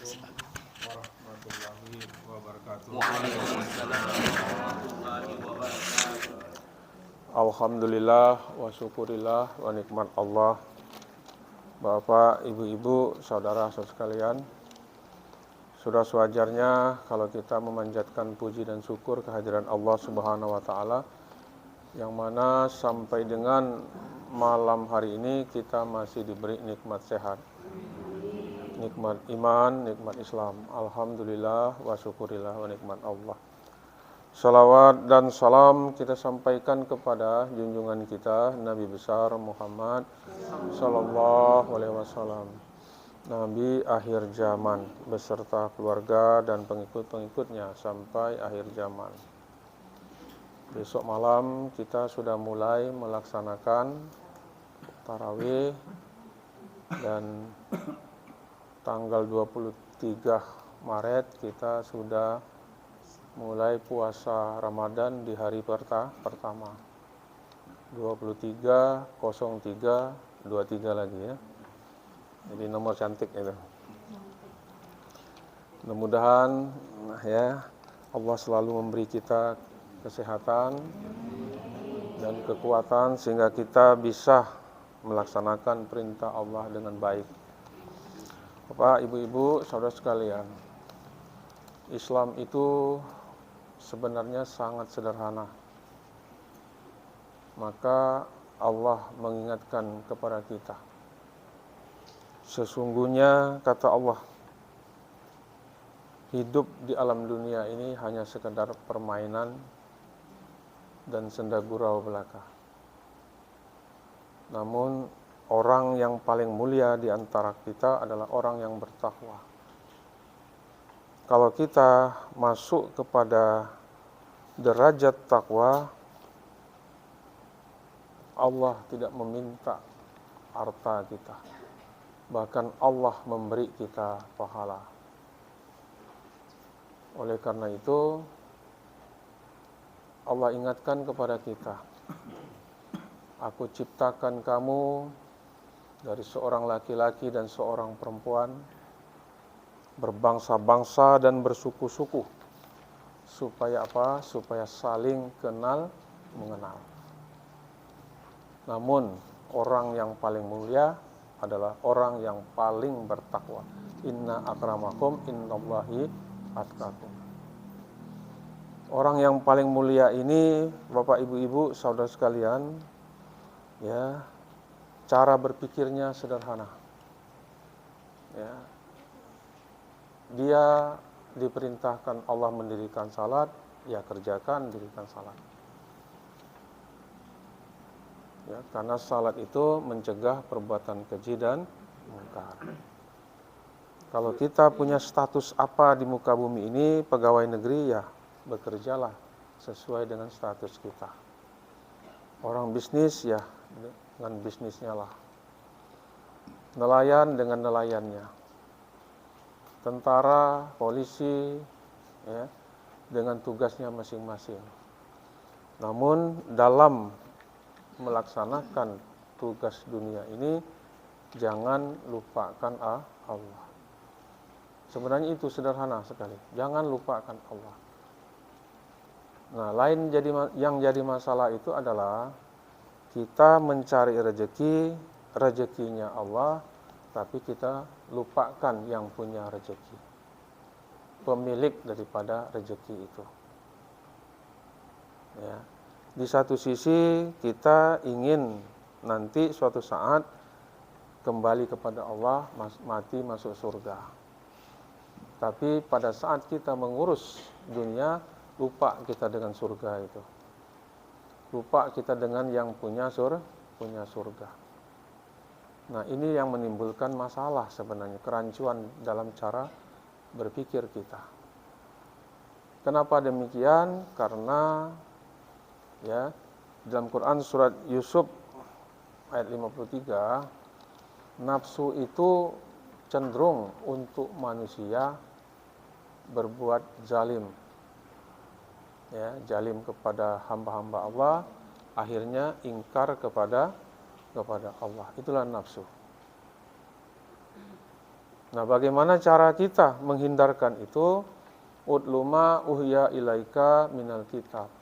warahmatullahi wabarakatuh. Waalaikumsalam warahmatullahi wabarakatuh. Alhamdulillah wa syukurillah wa nikmat Allah. Bapak, ibu-ibu, saudara-saudara sekalian, sudah sewajarnya kalau kita memanjatkan puji dan syukur kehadiran Allah Subhanahu wa taala, yang mana sampai dengan malam hari ini kita masih diberi nikmat sehat, nikmat iman, nikmat Islam. Alhamdulillah wa syukurillah wa nikmat Allah. Salawat dan salam kita sampaikan kepada junjungan kita Nabi besar Muhammad Sallallahu Alaihi Wasallam, Nabi akhir zaman beserta keluarga dan pengikut-pengikutnya sampai akhir zaman. Besok malam kita sudah mulai melaksanakan tarawih dan tanggal 23 Maret kita sudah mulai puasa Ramadan di hari pertama 23/03/23 lagi ya. Jadi nomor cantik itu. Mudah-mudahan ya Allah selalu memberi kita kesehatan dan kekuatan sehingga kita bisa melaksanakan perintah Allah dengan baik. Bapak, ibu-ibu, saudara sekalian, Islam itu sebenarnya sangat sederhana. Maka Allah mengingatkan kepada kita. Sesungguhnya kata Allah, hidup di alam dunia ini hanya sekedar permainan dan senda gurau belaka. Namun orang yang paling mulia di antara kita adalah orang yang bertakwa. Kalau kita masuk kepada derajat takwa, Allah tidak meminta harta kita. Bahkan Allah memberi kita pahala. Oleh karena itu, Allah ingatkan kepada kita, aku ciptakan kamu dari seorang laki-laki dan seorang perempuan, berbangsa-bangsa dan bersuku-suku. Supaya apa? Supaya saling kenal mengenal. Namun orang yang paling mulia adalah orang yang paling bertakwa. Inna akramakum innallahi atqakum. Orang yang paling mulia ini, Bapak, Ibu-ibu, saudara sekalian, ya, cara berpikirnya sederhana. Ya, dia diperintahkan Allah mendirikan salat, ya kerjakan dirikan salat. Ya, karena salat itu mencegah perbuatan keji dan mungkar. Kalau kita punya status apa di muka bumi ini, pegawai negeri, ya bekerjalah sesuai dengan status kita. Orang bisnis, ya dengan bisnisnya lah. Nelayan dengan nelayannya. Tentara, polisi, ya, dengan tugasnya masing-masing. Namun dalam melaksanakan tugas dunia ini, jangan lupakan Allah. Sebenarnya itu sederhana sekali. Jangan lupakan Allah. Nah, yang jadi masalah itu adalah kita mencari rezeki, rezekinya Allah, tapi kita lupakan yang punya rezeki, pemilik daripada rezeki itu. Ya. Di satu sisi kita ingin nanti suatu saat kembali kepada Allah, mati masuk surga. Tapi pada saat kita mengurus dunia, lupa kita dengan surga itu. Lupa kita dengan yang punya surga. Nah, ini yang menimbulkan masalah sebenarnya, kerancuan dalam cara berpikir kita. Kenapa demikian? Karena ya, dalam Quran surat Yusuf ayat 53, nafsu itu cenderung untuk manusia berbuat zalim. Ya, zalim kepada hamba-hamba Allah, akhirnya ingkar kepada Allah. Itulah nafsu. Nah, bagaimana cara kita menghindarkan itu? Utlu ma uhya ilaika minal kitab.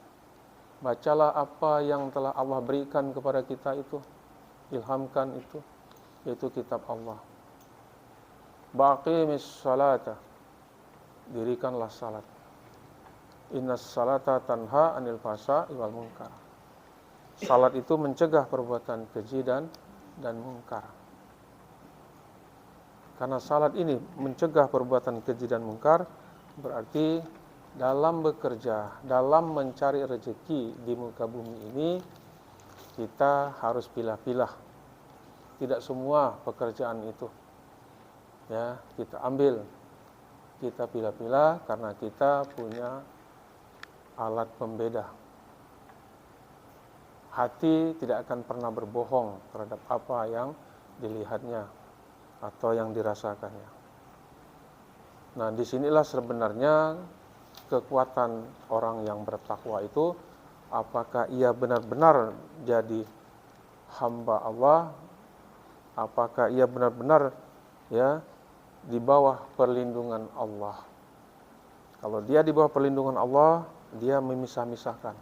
Bacalah apa yang telah Allah berikan kepada kita itu, ilhamkan itu, yaitu kitab Allah. Baqimis salata, dirikanlah salat. Innas salata tanha anil fahsya'i wal munkar. Salat itu mencegah perbuatan keji dan munkar. Karena salat ini mencegah perbuatan keji dan munkar, berarti dalam bekerja, dalam mencari rezeki di muka bumi ini, kita harus pilah-pilah. Tidak semua pekerjaan itu ya kita ambil, kita pilah-pilah karena kita punya alat pembeda. Hati tidak akan pernah berbohong terhadap apa yang dilihatnya atau yang dirasakannya. Nah, disinilah sebenarnya kekuatan orang yang bertakwa itu, apakah ia benar-benar jadi hamba Allah, apakah ia benar-benar ya di bawah perlindungan Allah. Kalau dia di bawah perlindungan Allah, dia memisah-misahkan.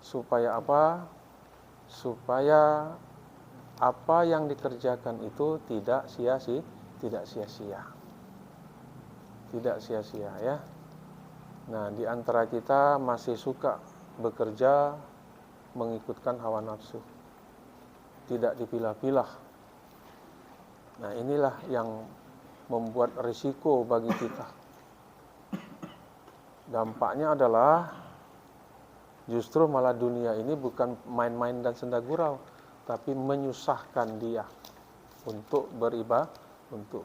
Supaya apa? Supaya apa yang dikerjakan itu tidak sia-sia. Tidak sia-sia ya. Nah, di antara kita masih suka bekerja mengikutkan hawa nafsu. Tidak dipilah-pilah. Nah, inilah yang membuat risiko bagi kita. Dampaknya adalah justru malah dunia ini bukan main-main dan senda gurau, tapi menyusahkan dia untuk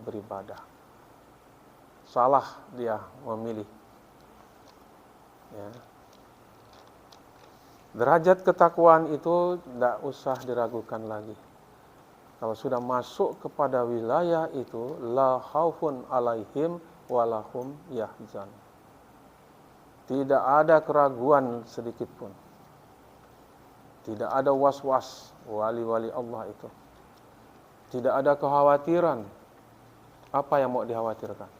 beribadah. Salah dia memilih. Ya. Derajat ketakwaan itu tidak usah diragukan lagi. Kalau sudah masuk kepada wilayah itu, la khaufun alaihim walahum yahzan. Tidak ada keraguan sedikit pun. Tidak ada was-was wali-wali Allah itu. Tidak ada kekhawatiran. Apa yang mau dikhawatirkan?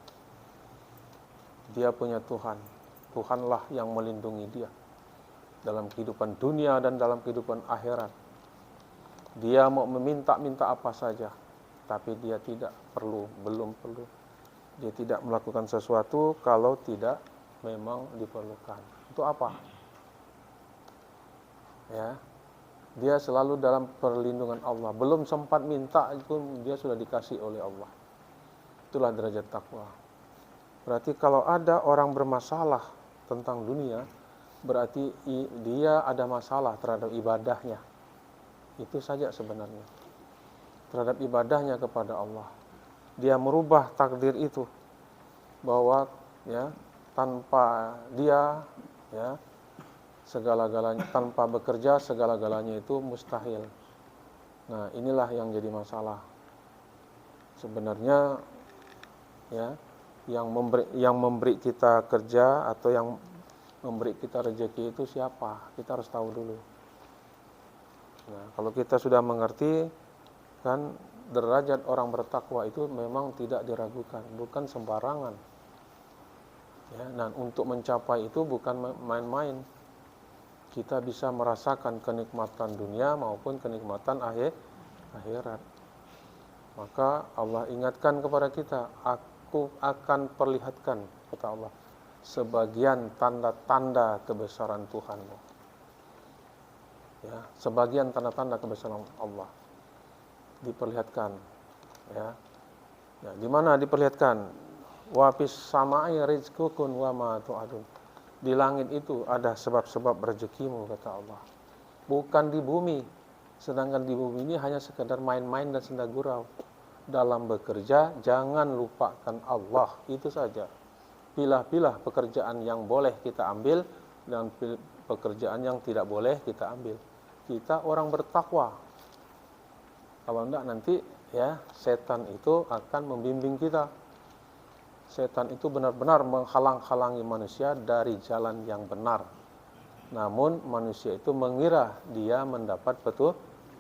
Dia punya Tuhan. Tuhanlah yang melindungi dia dalam kehidupan dunia dan dalam kehidupan akhirat. Dia mau meminta-minta apa saja, tapi dia tidak perlu, belum perlu. Dia tidak melakukan sesuatu kalau tidak memang diperlukan. Itu apa? Ya. Dia selalu dalam perlindungan Allah. Belum sempat minta pun dia sudah dikasih oleh Allah. Itulah derajat takwa. Berarti kalau ada orang bermasalah tentang dunia, berarti dia ada masalah terhadap ibadahnya. Itu saja sebenarnya. Terhadap ibadahnya kepada Allah. Dia merubah takdir itu. Bahwa ya tanpa dia ya segala-galanya, tanpa bekerja segala-galanya itu mustahil. Nah, inilah yang jadi masalah. Sebenarnya ya yang memberi kita kerja atau yang memberi kita rezeki itu siapa? Kita harus tahu dulu. Nah, kalau kita sudah mengerti, kan derajat orang bertakwa itu memang tidak diragukan, bukan sembarangan. Ya, dan untuk mencapai itu bukan main-main. Kita bisa merasakan kenikmatan dunia maupun kenikmatan akhirat. Maka Allah ingatkan kepada kita, aku akan perlihatkan, kata Allah, sebagian tanda-tanda kebesaran Tuhanmu. Ya, sebagian tanda-tanda kebesaran Allah diperlihatkan. Ya, ya di mana diperlihatkan? Wa fis samai rizqukum wa ma tu'adun. Di langit itu ada sebab-sebab rezekimu, kata Allah. Bukan di bumi. Sedangkan di bumi ini hanya sekedar main-main dan senda gurau. Dalam bekerja jangan lupakan Allah, itu saja. Pilah-pilah pekerjaan yang boleh kita ambil dan pekerjaan yang tidak boleh kita ambil. Kita orang bertakwa. Kalau enggak nanti ya setan itu akan membimbing kita. Setan itu benar-benar menghalang-halangi manusia dari jalan yang benar. Namun manusia itu mengira dia mendapat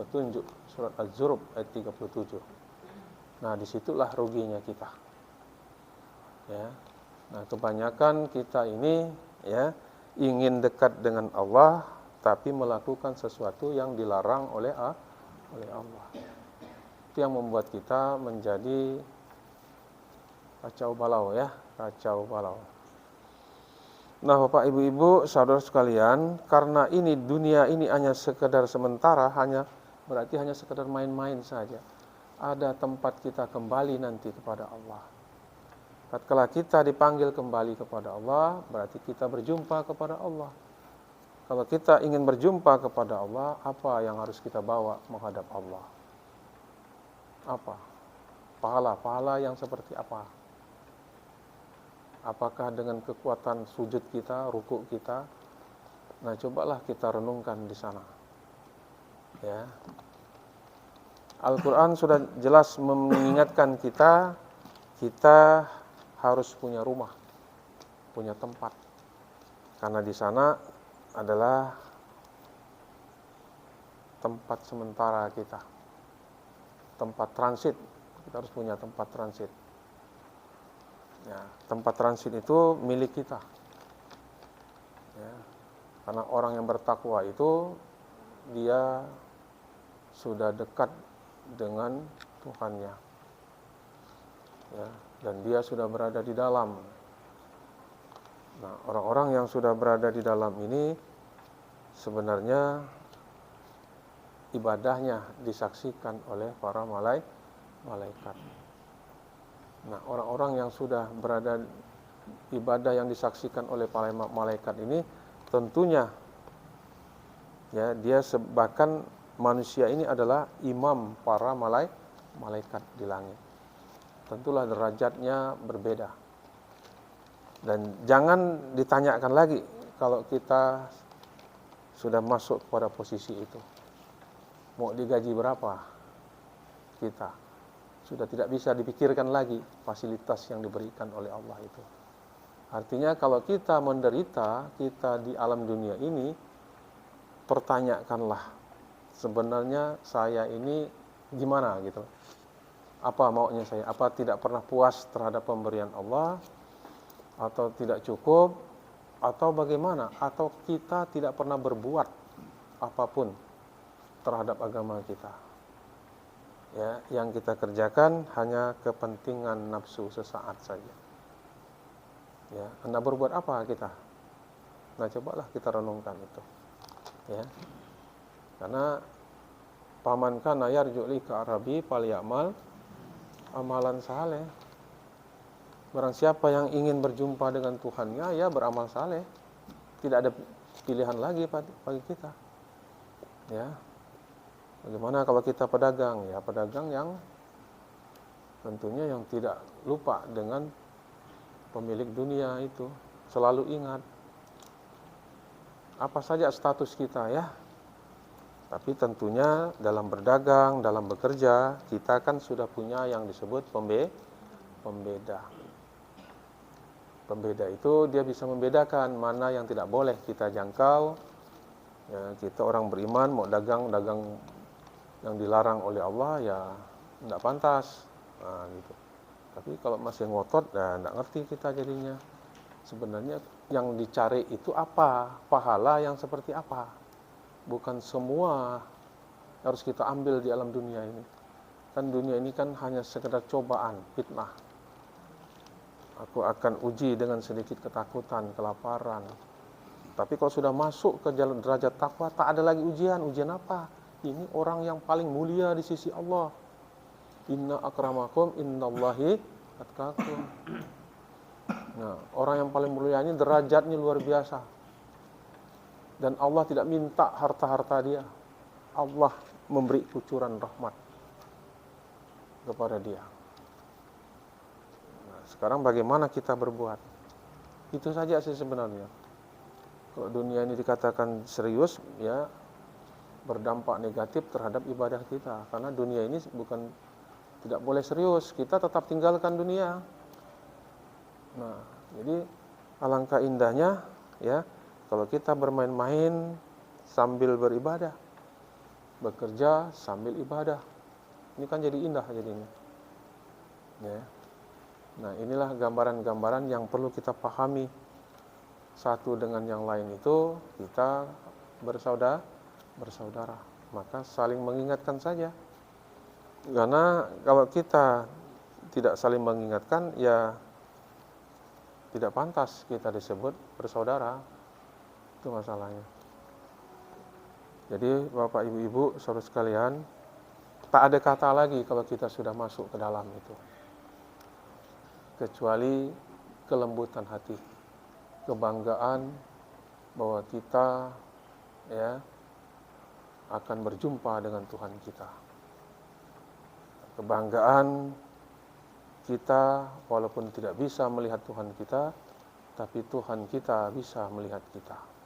petunjuk. Surat Az-Zuruf ayat 37. Nah, disitulah ruginya kita. Ya. Nah, kebanyakan kita ini ya ingin dekat dengan Allah tapi melakukan sesuatu yang dilarang oleh Allah. Itu yang membuat kita menjadi kacau balau ya, kacau balau. Nah, Bapak Ibu-ibu, saudara sekalian, karena ini dunia ini hanya sekedar sementara, berarti hanya sekedar main-main saja. Ada tempat kita kembali nanti kepada Allah. Tatkala kita dipanggil kembali kepada Allah, berarti kita berjumpa kepada Allah. Kalau kita ingin berjumpa kepada Allah, apa yang harus kita bawa menghadap Allah? Apa? Pahala yang seperti apa? Apakah dengan kekuatan sujud kita, rukuk kita? Nah, cobalah kita renungkan di sana. Ya. Al-Quran sudah jelas mengingatkan kita harus punya rumah, punya tempat. Karena di sana adalah tempat sementara kita. Tempat transit. Kita harus punya tempat transit. Ya, tempat transit itu milik kita. Ya, karena orang yang bertakwa itu dia sudah dekat dengan Tuhannya. Ya, dan dia sudah berada di dalam. Nah, orang-orang yang sudah berada di dalam ini sebenarnya ibadahnya disaksikan oleh para malaikat. Nah, orang-orang yang sudah berada ibadah yang disaksikan oleh para malaikat ini tentunya ya dia bahkan manusia ini adalah imam para malaikat di langit. Tentulah derajatnya berbeda. Dan jangan ditanyakan lagi kalau kita sudah masuk pada posisi itu. Mau digaji berapa kita? Sudah tidak bisa dipikirkan lagi fasilitas yang diberikan oleh Allah itu. Artinya kalau kita menderita, kita di alam dunia ini, pertanyakanlah, sebenarnya saya ini gimana gitu. Apa maunya saya? Apa tidak pernah puas terhadap pemberian Allah? Atau tidak cukup? Atau bagaimana? Atau kita tidak pernah berbuat apapun terhadap agama kita? Ya, yang kita kerjakan hanya kepentingan nafsu sesaat saja. Ya, Anda berbuat apa kita? Nah, cobalah kita renungkan itu. Ya. Karena paman kana yarju lika arabi falyamal amalan saleh. Barang siapa yang ingin berjumpa dengan Tuhannya, ya beramal saleh. Tidak ada pilihan lagi bagi kita. Ya. Bagaimana kalau kita pedagang? Ya, pedagang yang tentunya yang tidak lupa dengan pemilik dunia itu. Selalu ingat apa saja status kita ya. Tapi tentunya dalam berdagang, dalam bekerja, kita kan sudah punya yang disebut pembeda. Pembeda itu dia bisa membedakan mana yang tidak boleh kita jangkau. Ya, kita orang beriman mau dagang yang dilarang oleh Allah ya tidak pantas. Nah, gitu. Tapi kalau masih ngotot, ya tidak ngerti kita jadinya. Sebenarnya yang dicari itu apa? Pahala yang seperti apa? Bukan semua harus kita ambil di alam dunia ini. Kan dunia ini kan hanya sekedar cobaan, fitnah. Aku akan uji dengan sedikit ketakutan, kelaparan. Tapi kalau sudah masuk ke jalan derajat takwa, tak ada lagi ujian. Ujian apa? Ini orang yang paling mulia di sisi Allah. Inna akramakum innallahi atqakum. Nah, orang yang paling mulia ini derajatnya luar biasa. Dan Allah tidak minta harta-harta dia. Allah memberi kucuran rahmat kepada dia. Nah, sekarang bagaimana kita berbuat? Itu saja sih sebenarnya. Kalau dunia ini dikatakan serius, ya berdampak negatif terhadap ibadah kita. Karena dunia ini bukan tidak boleh serius, kita tetap tinggalkan dunia. Nah, jadi alangkah indahnya ya kalau kita bermain-main sambil beribadah, bekerja sambil ibadah. Ini kan jadi indah jadinya. Ya. Nah, inilah gambaran-gambaran yang perlu kita pahami. Satu dengan yang lain itu kita bersaudara. Maka saling mengingatkan saja. Karena kalau kita tidak saling mengingatkan, ya tidak pantas kita disebut bersaudara. Itu masalahnya. Jadi Bapak Ibu-Ibu saudara sekalian, tak ada kata lagi kalau kita sudah masuk ke dalam itu, kecuali kelembutan hati, kebanggaan bahwa kita ya akan berjumpa dengan Tuhan kita. Kebanggaan kita walaupun tidak bisa melihat Tuhan kita, tapi Tuhan kita bisa melihat kita.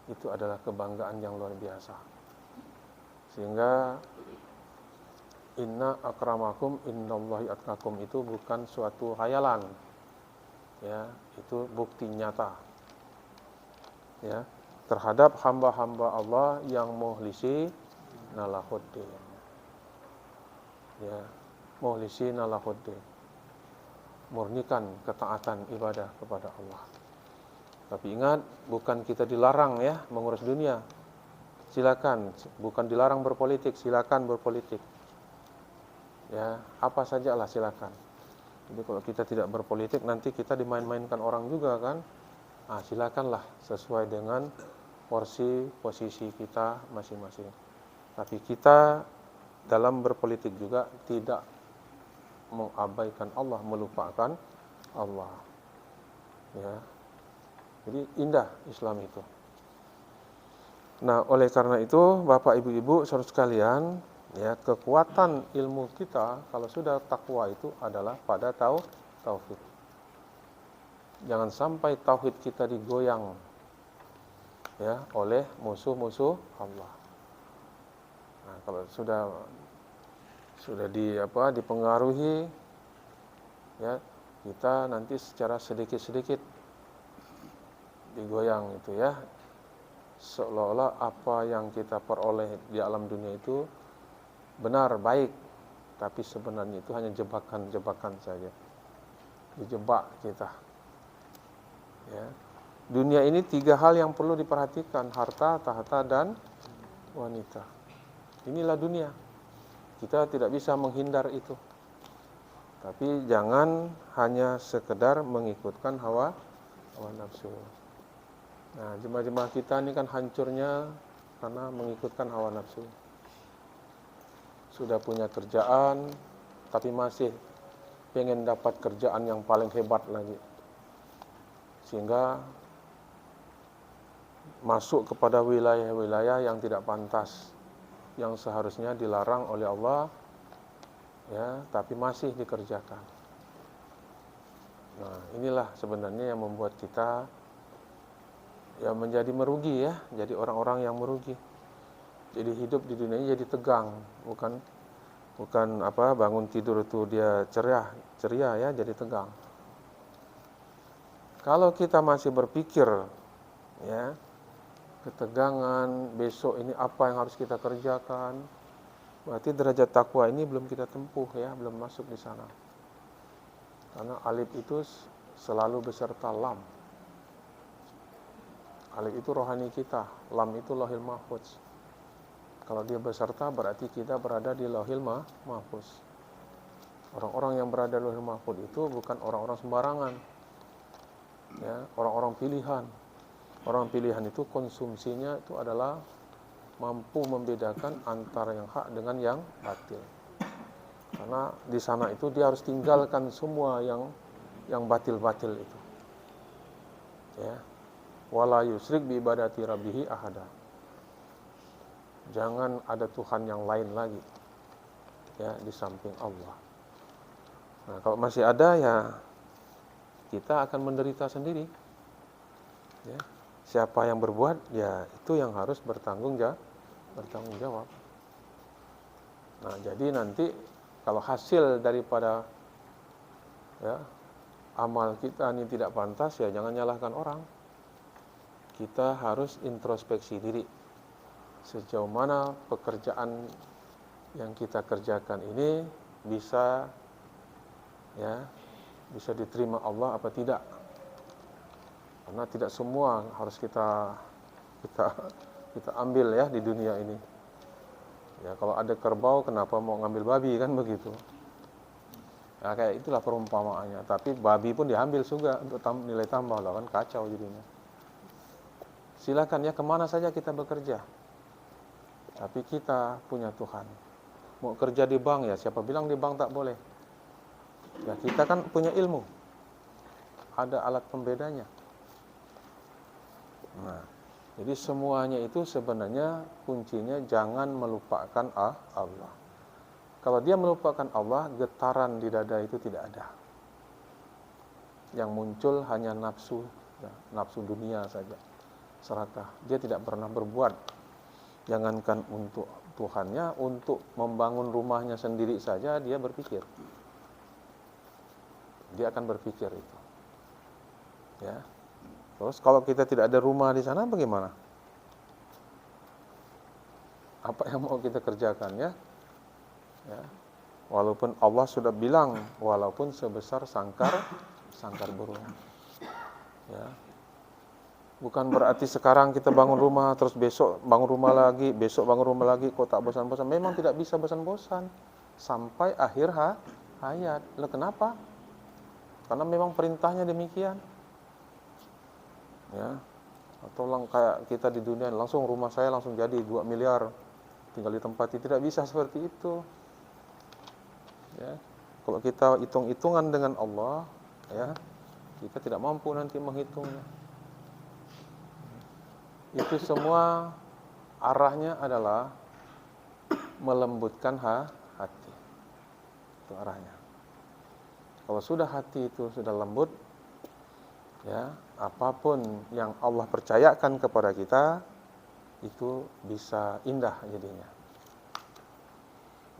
Itu adalah kebanggaan yang luar biasa. Sehingga inna akramakum innallahi atqakum itu bukan suatu hayalan. Ya, itu bukti nyata. Ya, terhadap hamba-hamba Allah yang muhlisi nalahuddin. Ya, muhlisi nalahuddin. Murnikan ketaatan ibadah kepada Allah. Tapi ingat, bukan kita dilarang ya mengurus dunia. Silakan, bukan dilarang berpolitik, silakan berpolitik. Ya, apa sajalah silakan. Jadi kalau kita tidak berpolitik nanti kita dimain-mainkan orang juga kan. Silakanlah sesuai dengan posisi kita masing-masing. Tapi kita dalam berpolitik juga tidak mengabaikan Allah, melupakan Allah. Ya. Jadi indah Islam itu. Nah, oleh karena itu Bapak Ibu-Ibu saudara sekalian, ya, kekuatan ilmu kita kalau sudah takwa itu adalah pada tauhid. Jangan sampai tauhid kita digoyang ya oleh musuh-musuh Allah. Nah, kalau sudah dipengaruhi ya, kita nanti secara sedikit-sedikit digoyang itu ya. Seolah-olah apa yang kita peroleh di alam dunia itu benar, baik, tapi sebenarnya itu hanya jebakan-jebakan saja. Dijebak kita. Ya. Dunia ini 3 hal yang perlu diperhatikan, harta, tahta, dan wanita. Inilah dunia. Kita tidak bisa menghindar itu. Tapi jangan hanya sekedar mengikutkan hawa nafsu. Nah, jemaah-jemaah kita ini kan hancurnya karena mengikutkan hawa nafsu. Sudah punya kerjaan, tapi masih pengen dapat kerjaan yang paling hebat lagi. Sehingga masuk kepada wilayah-wilayah yang tidak pantas, yang seharusnya dilarang oleh Allah, ya, tapi masih dikerjakan. Nah, inilah sebenarnya yang membuat kita ya menjadi merugi ya, jadi orang-orang yang merugi. Jadi hidup di dunia ini jadi tegang, bukan bangun tidur itu dia ceria ya, jadi tegang. Kalau kita masih berpikir ya, ketegangan besok ini apa yang harus kita kerjakan, berarti derajat takwa ini belum kita tempuh ya, belum masuk di sana. Karena alif itu selalu beserta lam. Alif itu rohani kita, lam itu lauhil mahfuz. Kalau dia beserta berarti kita berada di lauhil mahfuz. Orang-orang yang berada di lauhil mahfuz itu bukan orang-orang sembarangan. Ya, orang-orang pilihan. Orang pilihan itu konsumsinya itu adalah mampu membedakan antara yang hak dengan yang batil. Karena di sana itu dia harus tinggalkan semua yang batil-batil itu. Ya. Wala yusrik bi ibadati rabbih ahada. Jangan ada Tuhan yang lain lagi ya di samping Allah. Nah, kalau masih ada ya kita akan menderita sendiri. Ya. Siapa yang berbuat ya itu yang harus bertanggung jawab. Nah, jadi nanti kalau hasil daripada ya amal kita ini tidak pantas ya jangan nyalahkan orang. Kita harus introspeksi diri. Sejauh mana pekerjaan yang kita kerjakan ini bisa ya bisa diterima Allah apa tidak. Karena tidak semua harus kita ambil ya di dunia ini. Ya kalau ada kerbau kenapa mau ngambil babi, kan begitu. Ya kayak itulah perumpamaannya. Tapi babi pun diambil juga untuk nilai tambah lah, kan kacau jadinya. Silakan ya kemana saja kita bekerja. Tapi kita punya Tuhan. Mau kerja di bank ya, siapa bilang di bank tak boleh? Ya kita kan punya ilmu. Ada alat pembedanya. Nah, jadi semuanya itu sebenarnya kuncinya jangan melupakan Allah. Kalau dia melupakan Allah, getaran di dada itu tidak ada. Yang muncul hanya nafsu, ya, nafsu dunia saja. Serakah. Dia tidak pernah berbuat. Jangankan untuk Tuhannya, untuk membangun rumahnya sendiri saja dia berpikir. Dia akan berpikir itu. Ya. Terus kalau kita tidak ada rumah di sana bagaimana? Apa yang mau kita kerjakan ya? Ya. Walaupun Allah sudah bilang, walaupun sebesar sangkar burung. Ya. Bukan berarti sekarang kita bangun rumah, terus besok bangun rumah lagi, besok bangun rumah lagi, kok tak bosan-bosan. Memang tidak bisa bosan-bosan sampai akhir hayat. Loh kenapa? Karena memang perintahnya demikian. Ya. Atau kayak kita di dunia langsung rumah saya langsung jadi 2 miliar tinggal di tempat itu, tidak bisa seperti itu. Ya. Kalau kita hitung-hitungan dengan Allah, ya, kita tidak mampu nanti menghitungnya. Itu semua arahnya adalah melembutkan hati. Itu arahnya. Kalau sudah hati itu sudah lembut, ya, apapun yang Allah percayakan kepada kita itu bisa indah jadinya.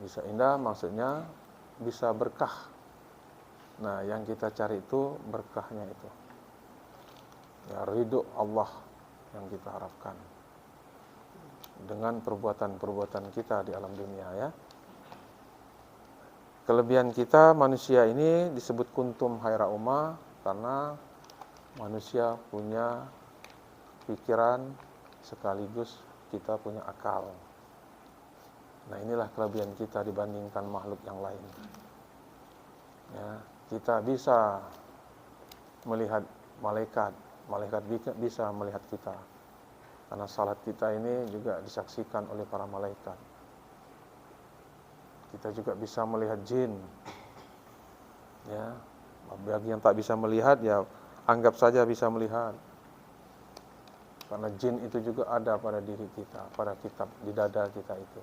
Bisa indah maksudnya bisa berkah. Nah, yang kita cari itu berkahnya itu. Ya, ridho Allah yang kita harapkan dengan perbuatan-perbuatan kita di alam dunia ya. Kelebihan kita manusia ini disebut kuntum khaira ummah karena manusia punya pikiran sekaligus kita punya akal. Nah, inilah kelebihan kita dibandingkan makhluk yang lain. Ya, kita bisa melihat malaikat bisa melihat kita. Karena salat kita ini juga disaksikan oleh para malaikat. Kita juga bisa melihat jin. Ya, bagi yang tak bisa melihat ya anggap saja bisa melihat. Karena jin itu juga ada pada diri kita, pada kitab di dada kita itu.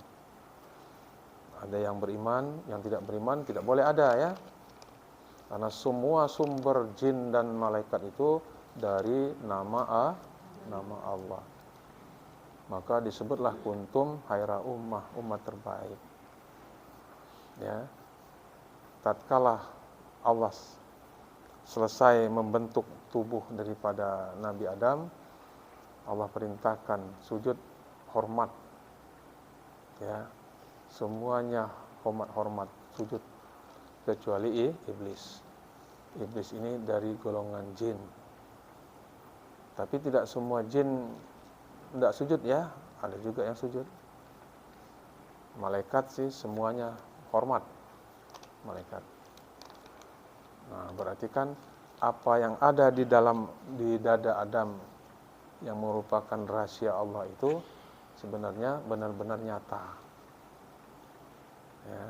Ada yang beriman, yang tidak beriman tidak boleh ada ya. Karena semua sumber jin dan malaikat itu dari nama Allah. Maka disebutlah kuntum khaira ummah, umat terbaik. Ya. Tatkala Allah selesai membentuk tubuh daripada Nabi Adam, Allah perintahkan sujud hormat. Ya. Semuanya hormat sujud kecuali iblis. Iblis ini dari golongan jin. Tapi tidak semua jin tidak sujud ya, ada juga yang sujud. Malaikat sih semuanya hormat malaikat. Nah, berarti kan apa yang ada di dada Adam yang merupakan rahasia Allah itu sebenarnya benar-benar nyata. Ya.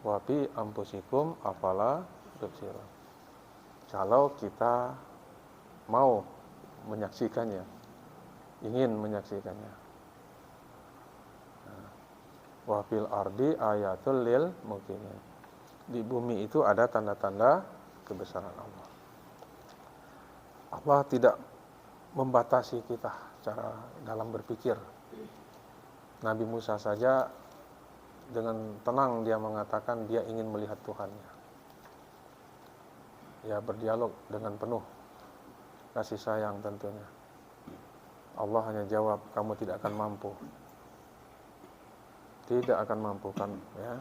Wa fi anfusikum afala tubsirun. Kalau kita mau menyaksikannya, ingin menyaksikannya. Wa fil ardi ayatul lil muqinin. Di bumi itu ada tanda-tanda kebesaran Allah. Allah tidak membatasi kita cara dalam berpikir. Nabi Musa saja dengan tenang dia mengatakan dia ingin melihat Tuhannya. Ya, berdialog dengan penuh kasih sayang tentunya. Allah hanya jawab, kamu tidak akan mampu. Tidak akan mampu kan, ya.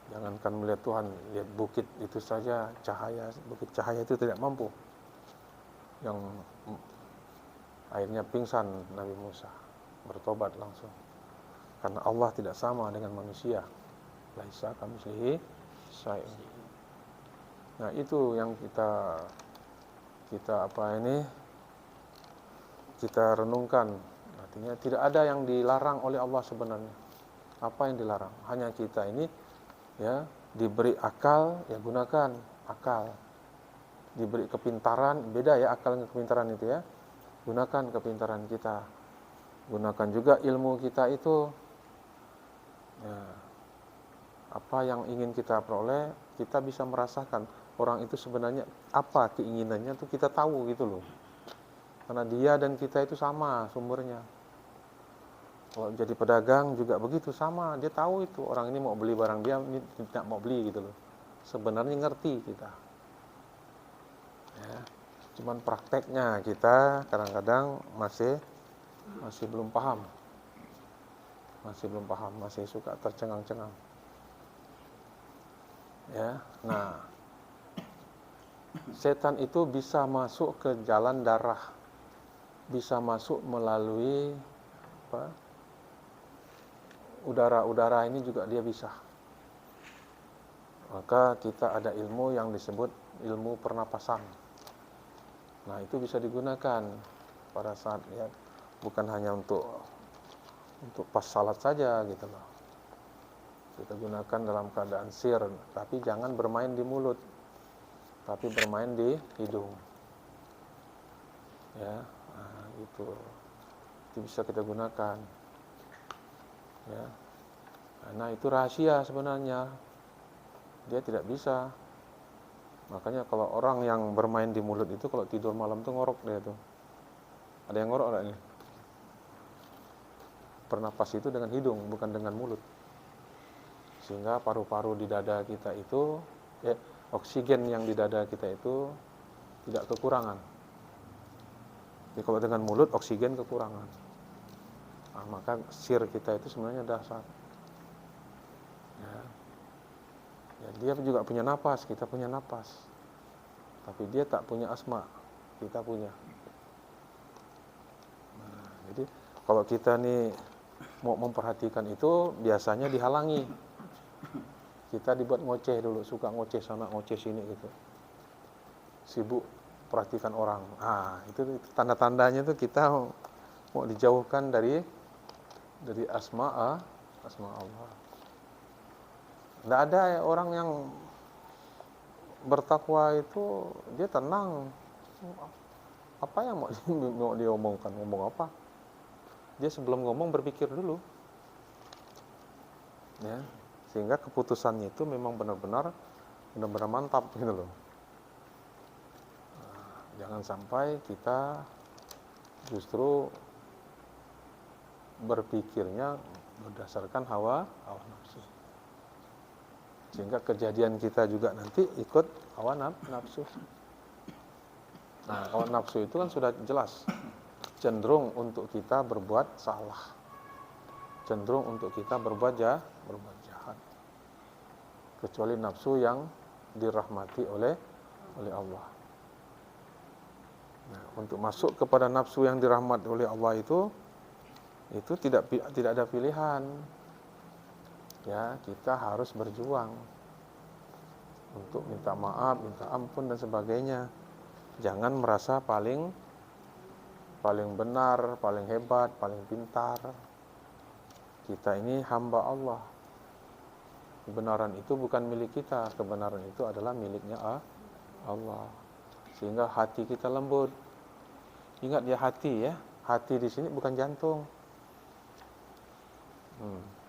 Jangankan melihat Tuhan, lihat bukit itu saja cahaya, bukit cahaya itu tidak mampu. Yang akhirnya pingsan Nabi Musa, bertobat langsung. Karena Allah tidak sama dengan manusia. Laisa kamitslihi syai'un. Nah, itu yang kita kita renungkan. Artinya tidak ada yang dilarang oleh Allah sebenarnya. Apa yang dilarang? Hanya kita ini ya diberi akal, ya gunakan akal. Diberi kepintaran, beda ya akal dengan kepintaran itu ya. Gunakan kepintaran kita. Gunakan juga ilmu kita itu. Ya, apa yang ingin kita peroleh, kita bisa merasakan orang itu sebenarnya apa keinginannya itu kita tahu gitu loh. Karena dia dan kita itu sama sumbernya. Kalau jadi pedagang juga begitu sama, dia tahu itu orang ini mau beli barang dia, ini tidak mau beli gitu loh. Sebenarnya ngerti kita. Ya. Cuman prakteknya kita kadang-kadang masih belum paham. Masih suka tercengang-cengang. Ya. Nah, setan itu bisa masuk ke jalan darah. Bisa masuk melalui udara ini juga dia bisa. Maka kita ada ilmu yang disebut ilmu pernapasan. Nah, itu bisa digunakan pada saat ya, bukan hanya untuk pas salat saja gitu loh. Kita gunakan dalam keadaan sir, tapi jangan bermain di mulut, tapi bermain di hidung. Ya, nah, itu bisa kita gunakan. Ya. Nah, itu rahasia sebenarnya. Dia tidak bisa. Makanya kalau orang yang bermain di mulut itu kalau tidur malam tuh ngorok dia tuh. Ada yang ngorok enggak ini? Bernapas itu dengan hidung, bukan dengan mulut. Sehingga paru-paru di dada kita itu, oksigen yang di dada kita itu tidak kekurangan. Jadi kalau dengan mulut oksigen kekurangan. Nah, maka sir kita itu sebenarnya dasar. Ya, dia juga punya napas, kita punya napas. Tapi dia tak punya asma, kita punya. Nah, jadi kalau kita nih mau memperhatikan itu biasanya dihalangi. Kita dibuat ngoceh dulu, suka ngoceh sana, ngoceh sini gitu. Sibuk perhatikan orang. Ah, itu tanda-tandanya tuh kita mau dijauhkan dari asma Allah. Tidak ada ya orang yang bertakwa itu dia tenang. Apa yang mau dia omongkan, ngomong apa? Dia sebelum ngomong berpikir dulu. Ya, sehingga keputusannya itu memang benar-benar mantap gitu loh. Nah, jangan sampai kita justru berpikirnya berdasarkan hawa nafsu. Sehingga kejadian kita juga nanti ikut hawa nafsu. Nah, hawa nafsu itu kan sudah jelas cenderung untuk kita berbuat salah, cenderung untuk kita berbuat jahat, kecuali nafsu yang dirahmati oleh Allah. Nah, untuk masuk kepada nafsu yang dirahmati oleh Allah itu tidak ada pilihan. Ya, kita harus berjuang untuk minta maaf, minta ampun dan sebagainya. Jangan merasa paling benar, paling hebat, paling pintar. Kita ini hamba Allah. Kebenaran itu bukan milik kita, kebenaran itu adalah miliknya Allah. Sehingga hati kita lembut. Ingat ya hati ya, hati di sini bukan jantung.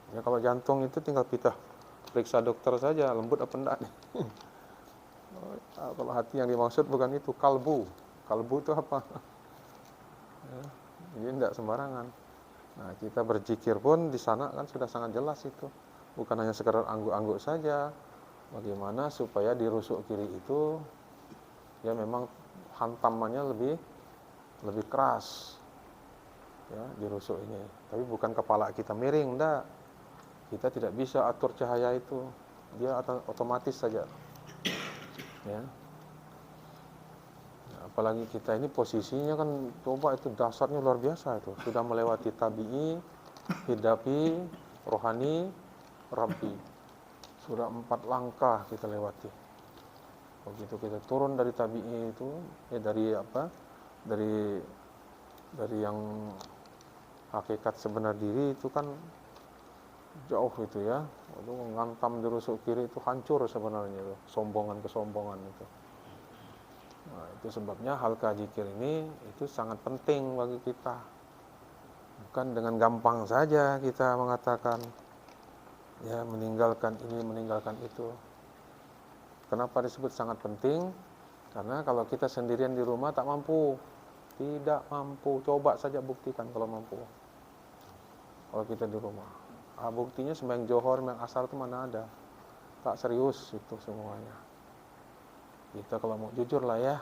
Ya kalau jantung itu tinggal kita periksa dokter saja lembut apa enggak nih. Kalau hati yang dimaksud bukan itu, kalbu itu apa? Ya, jadi enggak sembarangan. Nah, kita berzikir pun di sana kan sudah sangat jelas itu, bukan hanya sekedar angguk-angguk saja. Bagaimana supaya di rusuk kiri itu ya memang hantamannya lebih keras ya di rusuk ini, tapi bukan kepala kita miring, enggak. Kita tidak bisa atur cahaya itu. dia otomatis saja. Ya. Apalagi kita ini posisinya kan, coba itu dasarnya luar biasa itu. Sudah melewati tabi'i, hidapi, rohani, rabbi. Sudah 4 langkah kita lewati. Begitu kita turun dari tabi'i itu, dari apa? Dari yang hakikat sebenar diri itu kan jauh itu ya. Itu ngantam dirusuk kiri itu hancur sebenarnya itu, kesombongan itu. Nah, itu sebabnya halqa zikir ini itu sangat penting bagi kita. Bukan dengan gampang saja kita mengatakan ya meninggalkan ini, meninggalkan itu. Kenapa disebut sangat penting? Karena kalau kita sendirian di rumah tak mampu. Tidak mampu. Coba saja buktikan kalau mampu. Kalau kita di rumah. Buktinya sembahyang johor, sembahyang asar itu mana ada. Tak serius itu semuanya. Kita kalau mau jujur lah ya.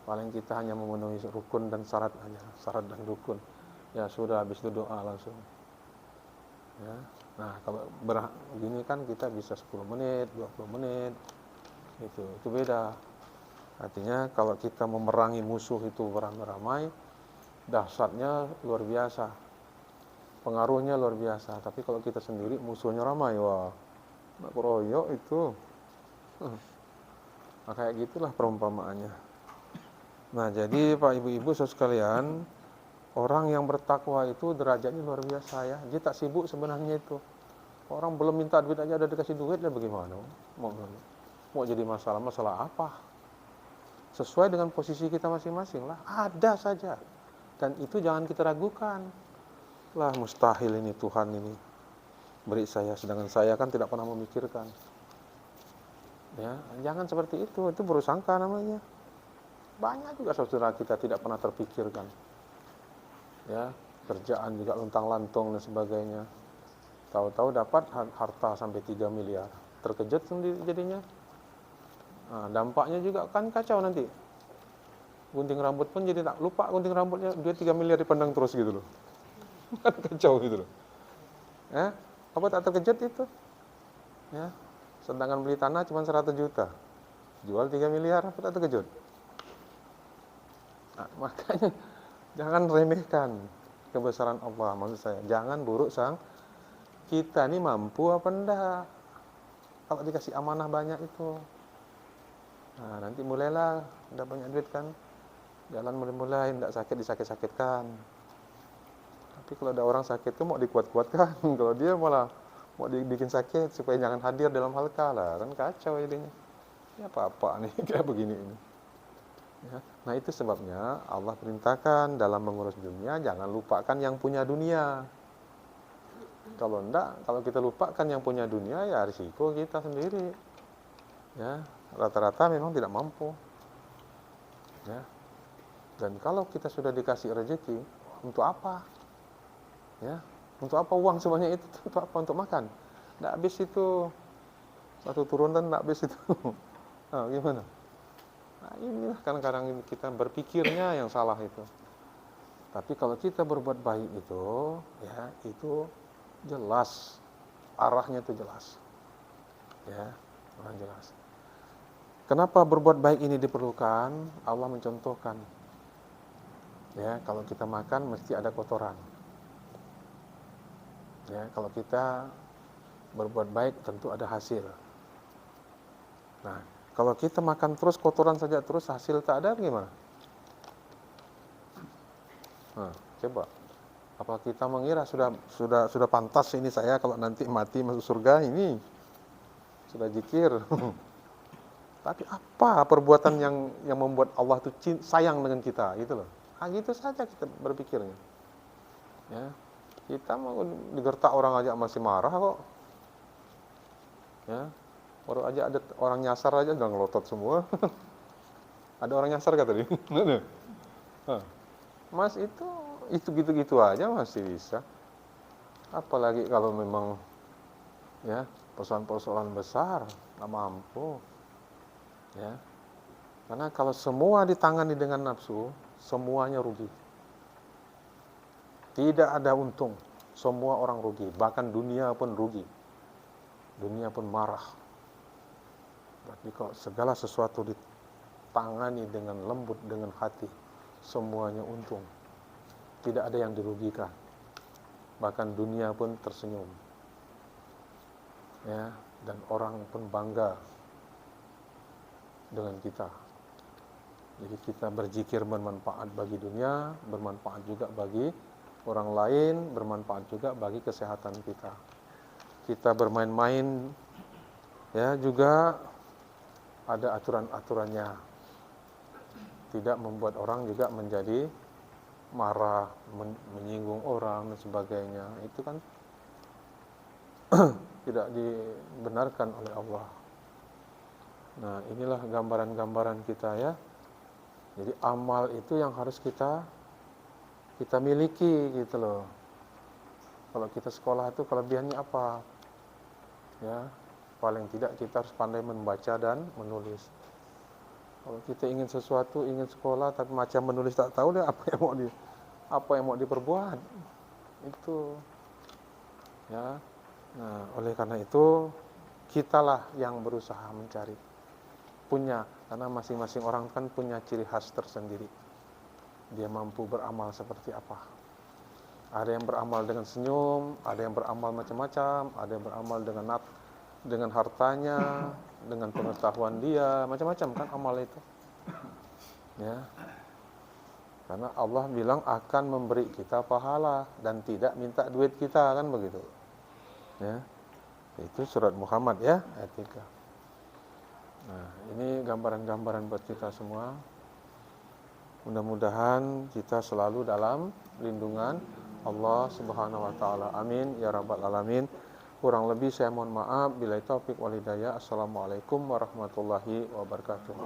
Paling kita hanya memenuhi rukun dan syarat aja. Syarat dan rukun. Ya sudah, habis itu doa langsung. Ya. Nah kalau begini kan kita bisa 10 menit, 20 menit. Itu beda. Artinya kalau kita memerangi musuh itu beramai-ramai, dahsyatnya luar biasa, pengaruhnya luar biasa. Tapi kalau kita sendiri musuhnya ramai, wah, nak keroyok itu. Nah, kayak gitulah perumpamaannya. Nah jadi Pak Ibu-Ibu saudara sekalian, orang yang bertakwa itu derajatnya luar biasa ya. Dia tak sibuk sebenarnya itu. Orang belum minta duit aja ada dikasih duit, dan bagaimana? Mau jadi masalah apa? Sesuai dengan posisi kita masing-masing lah. Ada saja. Dan itu jangan kita ragukan. Lah mustahil ini Tuhan ini beri saya, sedangkan saya kan tidak pernah memikirkan. Ya, jangan seperti itu bersangka namanya. Banyak juga saudara kita tidak pernah terpikirkan. Ya, kerjaan juga luntang-lantung dan sebagainya. Tahu-tahu dapat harta sampai 3 miliar. Terkejut sendiri jadinya. Nah, dampaknya juga kan kacau nanti. Gunting rambut pun jadi tak lupa gunting rambutnya, dia 3 miliar dipandang terus gitu loh. Kan kacau gitu loh. Ya, apa tak terkejut itu? Ya, sedangkan beli tanah cuma 100 juta. Jual 3 miliar, apa tak terkejut? Nah, makanya jangan remehkan kebesaran Allah, maksud saya. Jangan buruk sang kita ini mampu apa enggak. Kalau dikasih amanah banyak itu. Nah, nanti mulailah, udah banyak duit kan, jalan mulai enggak sakit disakit-sakitkan. Tapi kalau ada orang sakit tuh mau dikuat-kuatkan, kalau dia malah mau dibikin sakit supaya jangan hadir dalam halqa lah, kan kacau jadinya. Ya apa-apa nih kayak begini ini. Ya. Nah itu sebabnya Allah perintahkan dalam mengurus dunia jangan lupakan yang punya dunia. Kalau enggak, kalau kita lupakan yang punya dunia ya risiko kita sendiri. Ya, rata-rata memang tidak mampu. Ya. Dan kalau kita sudah dikasih rezeki, untuk apa? Ya, untuk apa uang sebanyak itu? Untuk apa? Untuk makan. Enggak habis itu. Satu turunan enggak habis itu. Nah, gimana? Nah, inilah kadang-kadang kita berpikirnya yang salah itu. Tapi kalau kita berbuat baik itu, ya, itu jelas. Arahnya itu jelas. Ya, arah jelas. Kenapa berbuat baik ini diperlukan? Allah mencontohkan. Ya, kalau kita makan mesti ada kotoran. Ya, kalau kita berbuat baik tentu ada hasil. Nah, kalau kita makan terus kotoran saja terus hasil tak ada gimana? Nah, coba. Apa kita mengira sudah pantas ini saya kalau nanti mati masuk surga ini sudah zikir. Tapi apa perbuatan yang membuat Allah itu sayang dengan kita gitu loh. Gitu saja kita berpikirnya. Ya. Kita mau digertak orang aja masih marah kok. Ya. Baru aja ada orang nyasar aja udah ngelotot semua. Ada orang nyasar kata tadi. Mas itu gitu-gitu aja masih bisa. Apalagi kalau memang ya persoalan-persoalan besar nggak mampu. Ya. Karena kalau semua ditangani dengan nafsu, semuanya rugi. Tidak ada untung. Semua orang rugi, bahkan dunia pun rugi. dunia pun marah. Tapi kalau segala sesuatu ditangani dengan lembut, dengan hati, semuanya untung. Tidak ada yang dirugikan. Bahkan dunia pun tersenyum. Ya, dan orang pun bangga dengan kita. Jadi kita berzikir bermanfaat bagi dunia, bermanfaat juga bagi orang lain, bermanfaat juga bagi kesehatan kita. Kita bermain-main, ya juga ada aturan-aturannya. Tidak membuat orang juga menjadi marah, menyinggung orang dan sebagainya. Itu kan tidak dibenarkan oleh Allah. Nah, inilah gambaran-gambaran kita ya. Jadi amal itu yang harus kita miliki gitu loh. Kalau kita sekolah itu kelebihannya apa? Ya, paling tidak kita harus pandai membaca dan menulis. Kalau kita ingin sesuatu, ingin sekolah tapi macam menulis tak tahu deh apa yang mau diperbuat. Itu ya. Nah, oleh karena itu kitalah yang berusaha mencari. Karena masing-masing orang kan punya ciri khas tersendiri. Dia mampu beramal seperti apa. Ada yang beramal dengan senyum, ada yang beramal macam-macam, ada yang beramal dengan hartanya, dengan pengetahuan dia, macam-macam kan amal itu. Ya. Karena Allah bilang akan memberi kita pahala dan tidak minta duit kita, kan begitu. Ya. Itu surat Muhammad ya, ayat 3. Nah, ini gambaran-gambaran buat kita semua. Mudah-mudahan kita selalu dalam lindungan Allah Subhanahu wa taala. Amin ya rabbal alamin. Kurang lebih saya mohon maaf. Billahi taufik wal hidayah. Assalamualaikum warahmatullahi wabarakatuh.